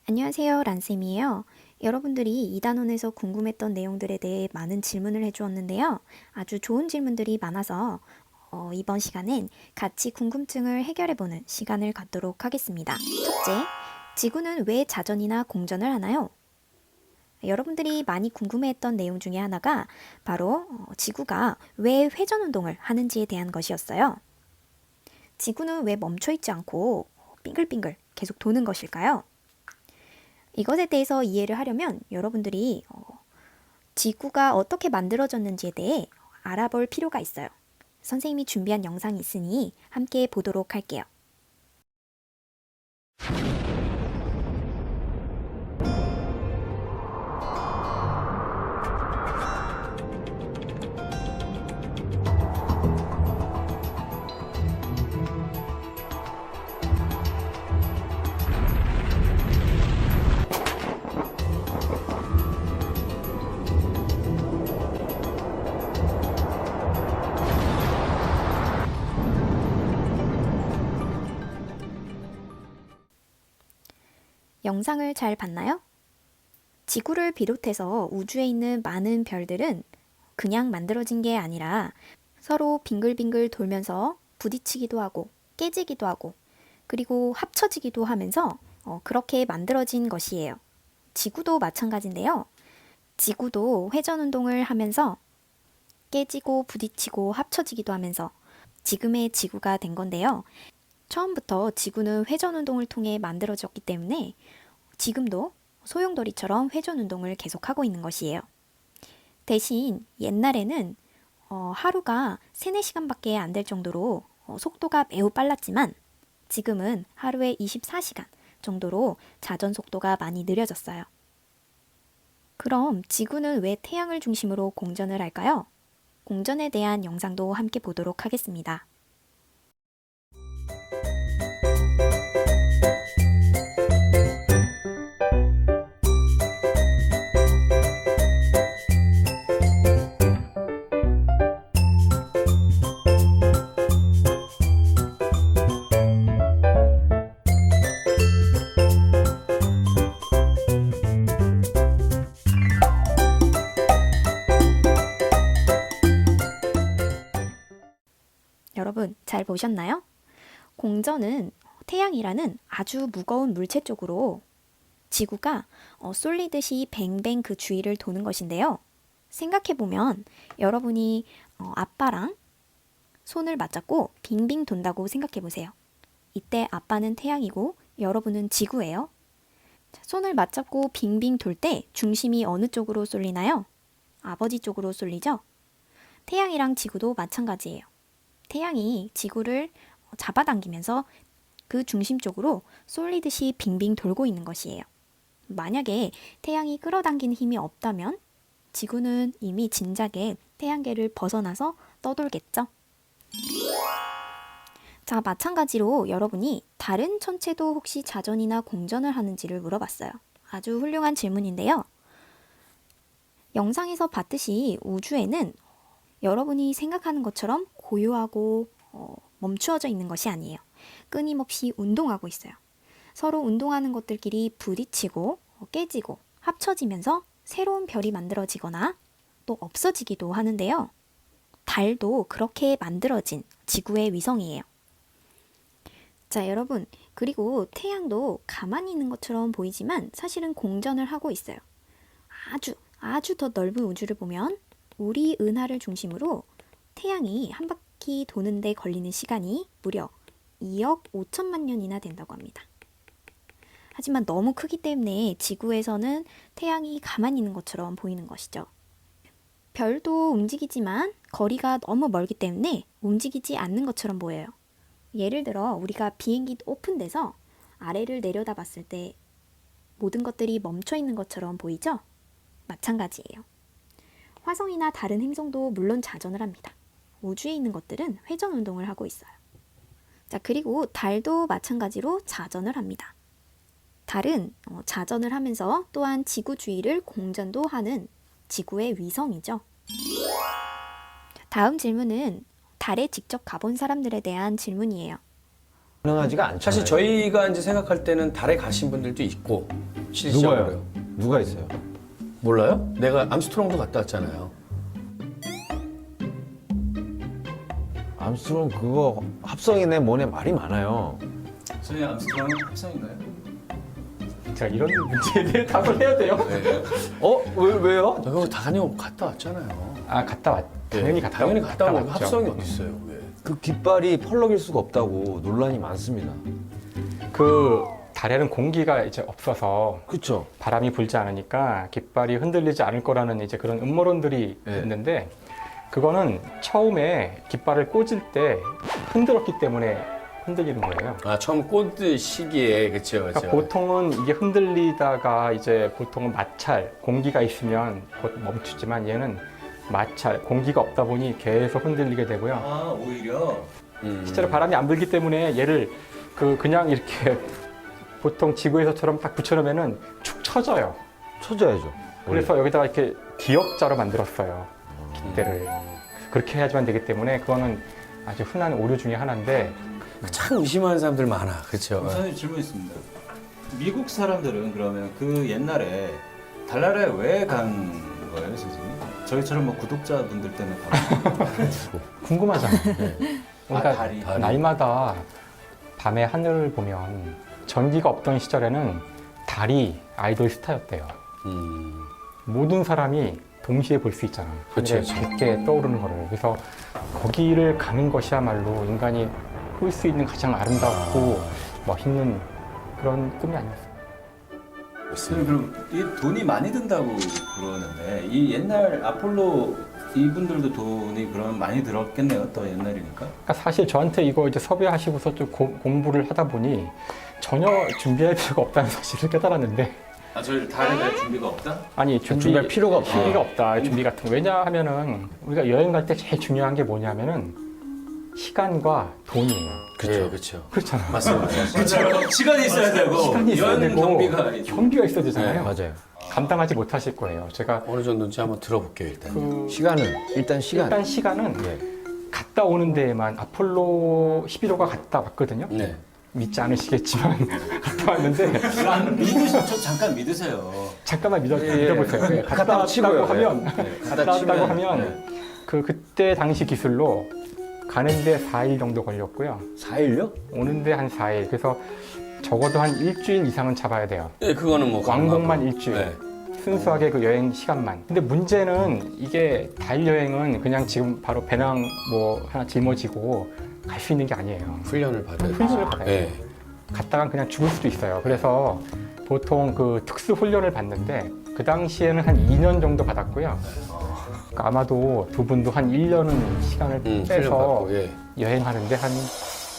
안녕하세요, 란쌤이에요. 여러분들이 이 단원에서 궁금했던 내용들에 대해 많은 질문을 해주었는데요. 아주 좋은 질문들이 많아서 이번 시간엔 같이 궁금증을 해결해보는 시간을 갖도록 하겠습니다. 첫째, 지구는 왜 자전이나 공전을 하나요? 여러분들이 많이 궁금해했던 내용 중에 하나가 바로 지구가 왜 회전운동을 하는지에 대한 것이었어요. 지구는 왜 멈춰있지 않고 빙글빙글 계속 도는 것일까요? 이것에 대해서 이해를 하려면 여러분들이 지구가 어떻게 만들어졌는지에 대해 알아볼 필요가 있어요. 선생님이 준비한 영상이 있으니 함께 보도록 할게요. 영상을 잘 봤나요? 지구를 비롯해서 우주에 있는 많은 별들은 그냥 만들어진 게 아니라 서로 빙글빙글 돌면서 부딪히기도 하고 깨지기도 하고 그리고 합쳐지기도 하면서 그렇게 만들어진 것이에요. 지구도 마찬가지인데요. 지구도 회전운동을 하면서 깨지고 부딪히고 합쳐지기도 하면서 지금의 지구가 된 건데요. 처음부터 지구는 회전운동을 통해 만들어졌기 때문에 지금도 소용돌이처럼 회전운동을 계속하고 있는 것이에요. 대신 옛날에는 하루가 3, 4시간밖에 안 될 정도로 속도가 매우 빨랐지만 지금은 하루에 24시간 정도로 자전 속도가 많이 느려졌어요. 그럼 지구는 왜 태양을 중심으로 공전을 할까요? 공전에 대한 영상도 함께 보도록 하겠습니다. 여러분, 잘 보셨나요? 공전은 태양이라는 아주 무거운 물체 쪽으로 지구가 쏠리듯이 뱅뱅 그 주위를 도는 것인데요. 생각해보면 여러분이 아빠랑 손을 맞잡고 빙빙 돈다고 생각해보세요. 이때 아빠는 태양이고 여러분은 지구예요. 자, 손을 맞잡고 빙빙 돌 때 중심이 어느 쪽으로 쏠리나요? 아버지 쪽으로 쏠리죠? 태양이랑 지구도 마찬가지예요. 태양이 지구를 잡아당기면서 그 중심 쪽으로 쏠리듯이 빙빙 돌고 있는 것이에요. 만약에 태양이 끌어당기는 힘이 없다면 지구는 이미 진작에 태양계를 벗어나서 떠돌겠죠? 자, 마찬가지로 여러분이 다른 천체도 혹시 자전이나 공전을 하는지를 물어봤어요. 아주 훌륭한 질문인데요. 영상에서 봤듯이 우주에는 여러분이 생각하는 것처럼 고요하고 멈추어져 있는 것이 아니에요. 끊임없이 운동하고 있어요. 서로 운동하는 것들끼리 부딪히고 깨지고 합쳐지면서 새로운 별이 만들어지거나 또 없어지기도 하는데요. 달도 그렇게 만들어진 지구의 위성이에요. 자, 여러분, 그리고 태양도 가만히 있는 것처럼 보이지만 사실은 공전을 하고 있어요. 아주 더 넓은 우주를 보면 우리 은하를 중심으로 태양이 한 바퀴 도는데 걸리는 시간이 무려 2억 5천만 년이나 된다고 합니다. 하지만 너무 크기 때문에 지구에서는 태양이 가만히 있는 것처럼 보이는 것이죠. 별도 움직이지만 거리가 너무 멀기 때문에 움직이지 않는 것처럼 보여요. 예를 들어 우리가 비행기 오픈돼서 아래를 내려다 봤을 때 모든 것들이 멈춰 있는 것처럼 보이죠? 마찬가지예요. 화성이나 다른 행성도 물론 자전을 합니다. 우주에 있는 것들은 회전 운동을 하고 있어요. 자, 그리고 달도 마찬가지로 자전을 합니다. 달은 자전을 하면서 또한 지구 주위를 공전도 하는 지구의 위성이죠. 다음 질문은 달에 직접 가본 사람들에 대한 질문이에요. 가능하지가 않죠. 사실 저희가 이제 생각할 때는 달에 가신 분들도 있고 실질적으로. 누가요? 누가 있어요? 몰라요? 내가 암스트롱도 갔다 왔잖아요. 암스트롱 그거 합성이네 뭐네 말이 많아요. 선생님 암스트롱은 합성인가요? 제가 이런 문제에 대해 답을 해야 돼요? 네. 왜요? 그거 다 다녀 갔다 왔잖아요. 아 당연히 갔다 당연히 갔다 온 왔죠. 합성이 어디 있어요? 왜? 그 깃발이 펄럭일 수가 없다고 논란이 많습니다. 그 달에는 공기가 이제 없어서 그렇죠. 바람이 불지 않으니까 깃발이 흔들리지 않을 거라는 이제 그런 음모론들이 네. 있는데 그거는 처음에 깃발을 꽂을 때 흔들었기 때문에 흔들리는 거예요. 아 처음 꽂을 시기에 그쵸. 그러니까 보통은 이게 흔들리다가 이제 보통은 마찰, 공기가 있으면 곧 멈추지만 얘는 마찰, 공기가 없다 보니 계속 흔들리게 되고요. 아 오히려 실제로 바람이 안 불기 때문에 얘를 그냥 이렇게 보통 지구에서처럼 딱 붙여놓으면은 축 처져요. 쳐줘야죠. 그래서 여기다가 이렇게 기역자로 만들었어요. 깃대를. 그렇게 해야지만 되기 때문에 그거는 아주 흔한 오류 중에 하나인데 참 의심하는 사람들 많아. 그렇죠. 선생님 질문 있습니다. 미국 사람들은 그러면 그 옛날에 달나라에 왜 간 거예요, 선생님? 저희처럼 뭐 구독자분들 때문에 가는 궁금하잖아요. 그러니까 아, 달이. 날마다 밤에 하늘을 보면 전기가 없던 시절에는 달이 아이돌 스타였대요. 모든 사람이 동시에 볼 수 있잖아. 그쵸, 하늘에 그쵸. 밝게 떠오르는 거를. 그래서 거기를 가는 것이야말로 인간이 꿀 수 있는 가장 아름답고 멋있는 그런 꿈이 아니었어요. 선생님 그럼 이 돈이 많이 든다고 그러는데 이 옛날 아폴로 이분들도 돈이 그럼 많이 들었겠네요. 더 옛날이니까. 그러니까 사실 저한테 이거 이제 섭외하시고서 좀 공부를 하다 보니 전혀 준비할 필요가 없다는 사실을 깨달았는데 아 저희 달에 갈 준비가 없다? 아니 준비할 필요가 없다. 필요가 없다. 준비 같은 거. 왜냐하면은 우리가 여행 갈 때 제일 중요한 게 뭐냐면은 시간과 돈이에요. 그렇죠. 그렇죠. 그렇잖아. 맞습니다. 그렇죠. 시간이 있어야 되고 시간이 있어야 여행 되고 경비가 경비가 있어야 되잖아요. 맞아요. 감당하지 못하실 거예요. 제가 어느 정도인지 한번 들어볼게요 일단. 그 시간은 일단 시간. 일단 시간은 네. 갔다 오는 데에만 아폴로 11호가 갔다 왔거든요. 네. 믿지 않으시겠지만 갔다 왔는데 저 잠깐 믿으세요. 잠깐만 예, 믿어보세요. 네, 갔다 갔다 치고요. 왔다고 하면 갔다 갔다 치면, 왔다고 하면 그때 당시 기술로 가는데 4일 정도 걸렸고요. 4일요? 오는데 한 4일. 그래서 적어도 한 일주일 이상은 잡아야 돼요. 네, 그거는 뭐 왕복만 가능하고. 일주일. 네. 순수하게 그 여행 시간만. 근데 문제는 이게 달 여행은 그냥 지금 바로 배낭 뭐 하나 짊어지고 갈 수 있는 게 아니에요. 훈련을 받아야 훈련을 받아야 돼요. 네. 갔다가 그냥 죽을 수도 있어요. 그래서 보통 그 특수 훈련을 받는데 그 당시에는 한 2년 정도 받았고요. 그러니까 아마도 두 분도 한 1년은 시간을 훈련 빼서 받고 예. 여행하는데 한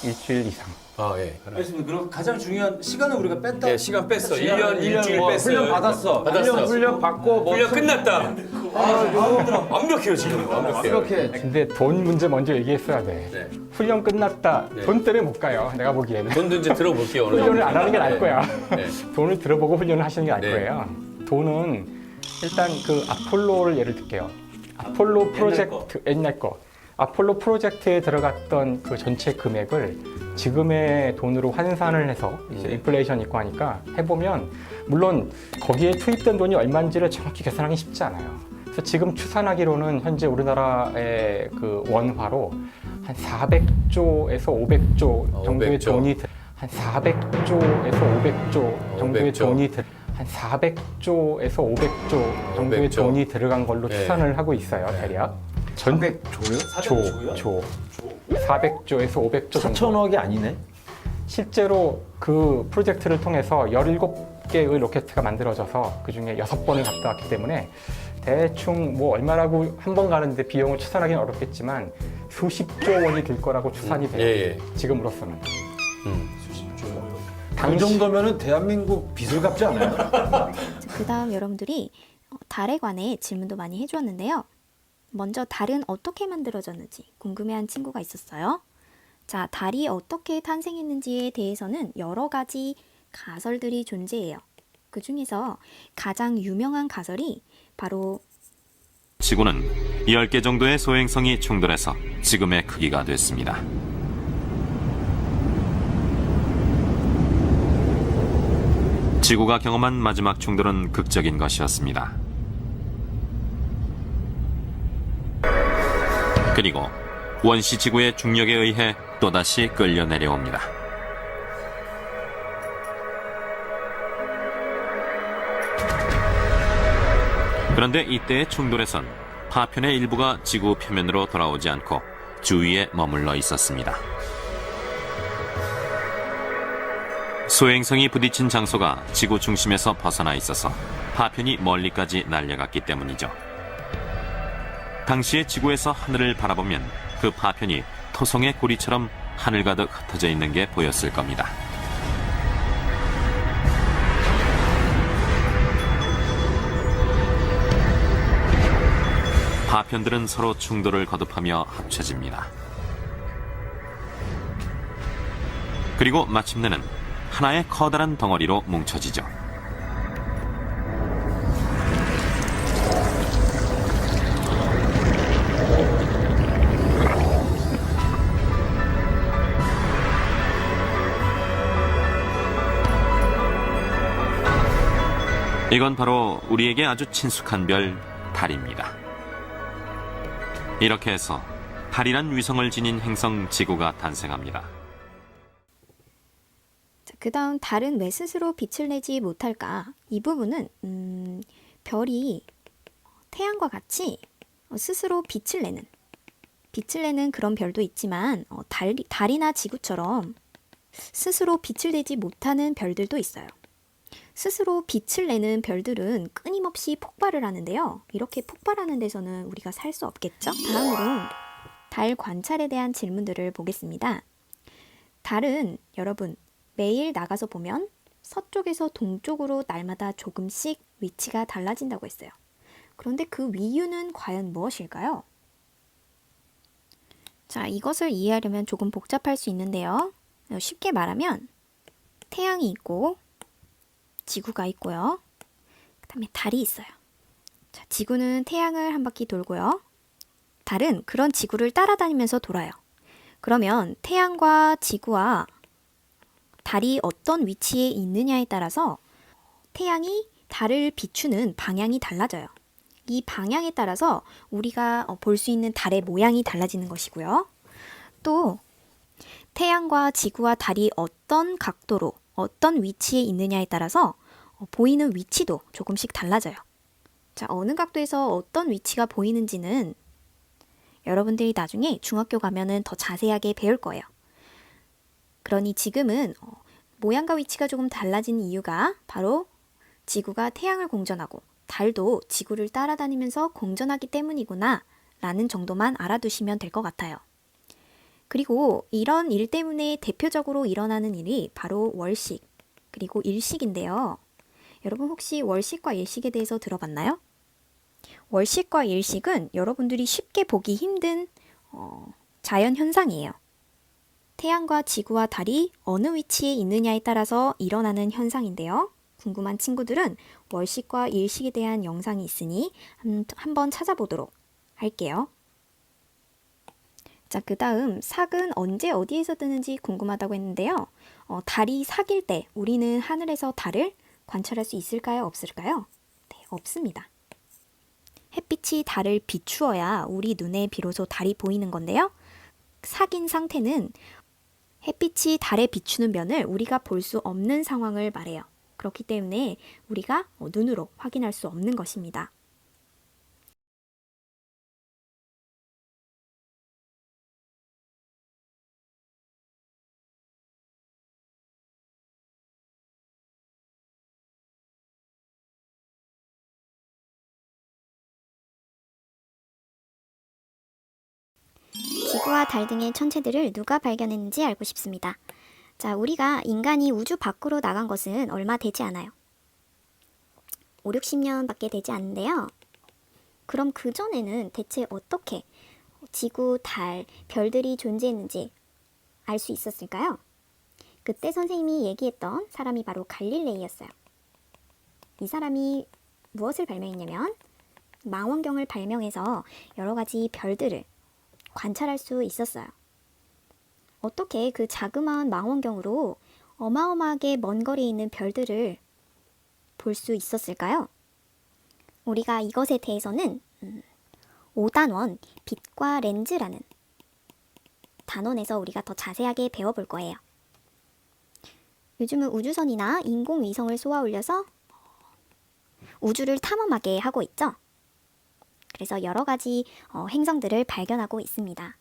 일주일 이상. 아 예. 알겠습니다. 그럼 가장 중요한 시간을 우리가 뺐다. 네, 시간 뺐어. 시간 1년 일주일 뭐 뺐어요. 훈련 받았어. 받았어. 훈련 받고 뭐 훈련 끝났다. 완벽해요 지금. 완벽해요. 이렇게 근데 돈 문제 먼저 얘기했어야 돼. 네. 훈련 끝났다. 네. 돈 때문에 못 가요. 내가 보기에는. 돈도 이제 들어볼게요. 어느 훈련을 정도. 안 하는 게 나을 네. 거야. 네. 돈을 들어보고 훈련을 하시는 게 나을 네. 거예요. 돈은 일단 그 아폴로를 예를 들게요. 아폴로 프로젝트 옛날 거. 아폴로 프로젝트에 들어갔던 그 전체 금액을 지금의 돈으로 환산을 해서 이제 인플레이션 있고 하니까 해보면 물론 거기에 투입된 돈이 얼마인지를 정확히 계산하기 쉽지 않아요. 그래서 지금 추산하기로는 현재 우리나라의 그 원화로 한 400조에서 500조 정도의 500조. 돈이 한 400조에서 500조 정도의 500조. 돈이 한 400조에서 500조 정도의 500조. 돈이 들어간 걸로 네. 추산을 하고 있어요, 대략. 400조요? 조. 400조에서 500조 정도. 4천억이 아니네. 실제로 그 프로젝트를 통해서 17개의 로켓가 만들어져서 그중에 6번을 갔다 왔기 때문에 대충 뭐 얼마라고 한 번 가는데 비용을 추산하기는 어렵겠지만 수십조 원이 들 거라고 추산이 돼요. 예. 지금으로서는. 그 정도면은 대한민국 빚을 갚지 않아요? 그 다음 여러분들이 달에 관해 질문도 많이 해주었는데요. 먼저 달은 어떻게 만들어졌는지 궁금해한 친구가 있었어요. 자, 달이 어떻게 탄생했는지에 대해서는 여러 가지 가설들이 존재해요. 그 중에서 가장 유명한 가설이 바로 지구는 10개 정도의 소행성이 충돌해서 지금의 크기가 됐습니다. 지구가 경험한 마지막 충돌은 극적인 것이었습니다. 그리고 원시 지구의 중력에 의해 또다시 끌려 내려옵니다. 그런데 이때의 충돌에선 파편의 일부가 지구 표면으로 돌아오지 않고 주위에 머물러 있었습니다. 소행성이 부딪힌 장소가 지구 중심에서 벗어나 있어서 파편이 멀리까지 날려갔기 때문이죠. 당시의 지구에서 하늘을 바라보면 그 파편이 토성의 고리처럼 하늘 가득 흩어져 있는 게 보였을 겁니다. 파편들은 서로 충돌을 거듭하며 합쳐집니다. 그리고 마침내는 하나의 커다란 덩어리로 뭉쳐지죠. 이건 바로 우리에게 아주 친숙한 별, 달입니다. 이렇게 해서 달이란 위성을 지닌 행성 지구가 탄생합니다. 그 다음 달은 왜 스스로 빛을 내지 못할까? 이 부분은 별이 태양과 같이 스스로 빛을 내는 그런 별도 있지만 달이나 지구처럼 스스로 빛을 내지 못하는 별들도 있어요. 스스로 빛을 내는 별들은 끊임없이 폭발을 하는데요. 이렇게 폭발하는 데서는 우리가 살 수 없겠죠? 다음으로 달 관찰에 대한 질문들을 보겠습니다. 달은 여러분 매일 나가서 보면 서쪽에서 동쪽으로 날마다 조금씩 위치가 달라진다고 했어요. 그런데 그 이유는 과연 무엇일까요? 자, 이것을 이해하려면 조금 복잡할 수 있는데요. 쉽게 말하면 태양이 있고 지구가 있고요. 그 다음에 달이 있어요. 자, 지구는 태양을 한 바퀴 돌고요. 달은 그런 지구를 따라다니면서 돌아요. 그러면 태양과 지구와 달이 어떤 위치에 있느냐에 따라서 태양이 달을 비추는 방향이 달라져요. 이 방향에 따라서 우리가 볼 수 있는 달의 모양이 달라지는 것이고요. 또 태양과 지구와 달이 어떤 각도로 어떤 위치에 있느냐에 따라서 보이는 위치도 조금씩 달라져요. 자, 어느 각도에서 어떤 위치가 보이는지는 여러분들이 나중에 중학교 가면은 더 자세하게 배울 거예요. 그러니 지금은 모양과 위치가 조금 달라진 이유가 바로 지구가 태양을 공전하고 달도 지구를 따라다니면서 공전하기 때문이구나 라는 정도만 알아두시면 될 것 같아요. 그리고 이런 일 때문에 대표적으로 일어나는 일이 바로 월식 그리고 일식인데요. 여러분 혹시 월식과 일식에 대해서 들어봤나요? 월식과 일식은 여러분들이 쉽게 보기 힘든 자연 현상이에요. 태양과 지구와 달이 어느 위치에 있느냐에 따라서 일어나는 현상인데요. 궁금한 친구들은 월식과 일식에 대한 영상이 있으니 한번 찾아보도록 할게요. 자, 그 다음 삭은 언제 어디에서 뜨는지 궁금하다고 했는데요. 달이 삭일 때 우리는 하늘에서 달을 관찰할 수 있을까요? 없을까요? 네, 없습니다. 햇빛이 달을 비추어야 우리 눈에 비로소 달이 보이는 건데요. 삭인 상태는 햇빛이 달에 비추는 면을 우리가 볼 수 없는 상황을 말해요. 그렇기 때문에 우리가 눈으로 확인할 수 없는 것입니다. 지구와 달 등의 천체들을 누가 발견했는지 알고 싶습니다. 자, 우리가 인간이 우주 밖으로 나간 것은 얼마 되지 않아요. 5, 60년밖에 되지 않는데요. 그럼 그전에는 대체 어떻게 지구, 달, 별들이 존재했는지 알 수 있었을까요? 그때 선생님이 얘기했던 사람이 바로 갈릴레이였어요. 이 사람이 무엇을 발명했냐면 망원경을 발명해서 여러 가지 별들을 관찰할 수 있었어요. 어떻게 그 자그마한 망원경으로 어마어마하게 먼 거리에 있는 별들을 볼 수 있었을까요? 우리가 이것에 대해서는 5단원 빛과 렌즈라는 단원에서 우리가 더 자세하게 배워볼 거예요. 요즘은 우주선이나 인공위성을 쏘아 올려서 우주를 탐험하게 하고 있죠. 그래서 여러 가지 행성들을 발견하고 있습니다.